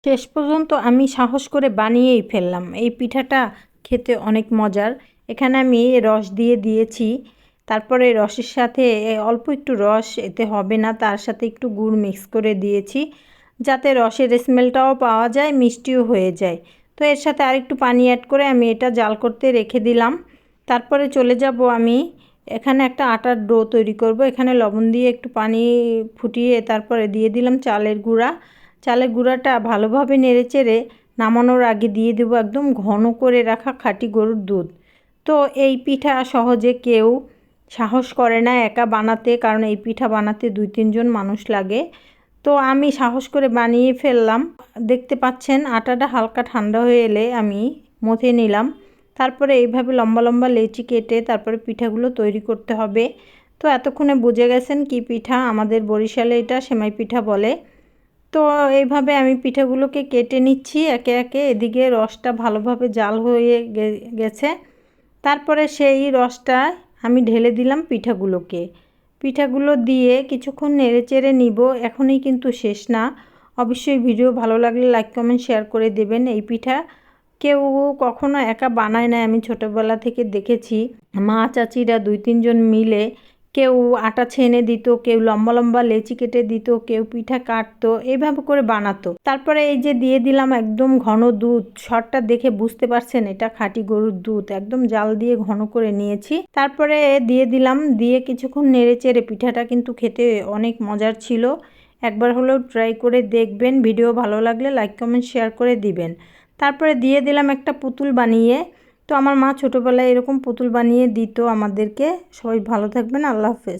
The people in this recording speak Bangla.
শেষ পর্যন্ত আমি সাহস করে বানিয়েই ফেললাম। এই পিঠাটা খেতে অনেক মজার। এখানে আমি রস দিয়ে দিয়েছি, তারপরে রসের সাথে অল্প একটু রস এতে হবে না, তার সাথে একটু গুড় মিক্স করে দিয়েছি যাতে রসের স্মেলটাও পাওয়া যায়, মিষ্টিও হয়ে যায়। তো এর সাথে আরেকটু পানি অ্যাড করে আমি এটা জাল করতে রেখে দিলাম। তারপরে চলে যাব আমি এখানে একটা আটার ডো তৈরি করব। এখানে লবণ দিয়ে একটু পানি ফুটিয়ে তারপরে দিয়ে দিলাম চালের গুঁড়া। চালের গুঁড়াটা ভালোভাবে নেড়েচেড়ে নামানোর আগে দিয়ে দেবো একদম ঘন করে রাখা খাঁটি গরুর দুধ। তো এই পিঠা সহজে কেউ সাহস করে না একা বানাতে, কারণ এই পিঠা বানাতে 2-3 জন মানুষ লাগে। তো আমি সাহস করে বানিয়ে ফেললাম। দেখতে পাচ্ছেন আটাটা হালকা ঠান্ডা হয়ে এলে আমি মথে নিলাম। তারপরে এইভাবে লম্বা লম্বা লেচি কেটে তারপরে পিঠাগুলো তৈরি করতে হবে। তো এতক্ষণে বুঝে গেছেন কি পিঠা, আমাদের বরিশালে এটা সেমাই পিঠা বলে। তো এইভাবে আমি পিঠাগুলোকে কেটে নিচ্ছি একে একে। এদিকে রসটা ভালোভাবে জাল হয়ে গেছে। তারপরে সেই রসটা আমি ঢেলে দিলাম পিঠাগুলোকে। পিঠাগুলো দিয়ে কিছুক্ষণ নেড়েচেড়ে নিব। এখনই কিন্তু শেষ না। অবশ্যই ভিডিও ভালো লাগলে লাইক কমেন্ট শেয়ার করে দেবেন। এই পিঠা কেউ কখনো একা বানায় না, আমি ছোটোবেলা থেকে দেখেছি মা চাচিরা 2-3 জন মিলে কেউ আটা ছেনে দিত, কেউ লম্বা লম্বা লেচি কেটে দিত, কেউ পিঠা কাটতো, এইভাবে করে বানাতো। তারপরে এই যে দিয়ে দিলাম একদম ঘন দুধ। শর্টটা দেখে বুঝতে পারছেন এটা খাঁটি গরুর দুধ, একদম জাল দিয়ে ঘন করে নিয়েছি। তারপরে দিয়ে দিলাম, দিয়ে কিছুক্ষণ নেড়েচেড়ে, পিঠাটা কিন্তু খেতে অনেক মজার ছিল। একবার হলেও ট্রাই করে দেখবেন। ভিডিও ভালো লাগলে লাইক কমেন্ট শেয়ার করে দিবেন। তারপরে দিয়ে দিলাম একটা পুতুল বানিয়ে। তো আমার মা ছোটোবেলায় এরকম পুতুল বানিয়ে দিত আমাদেরকে। সবাই ভালো থাকবেন, আল্লাহ হাফেজ।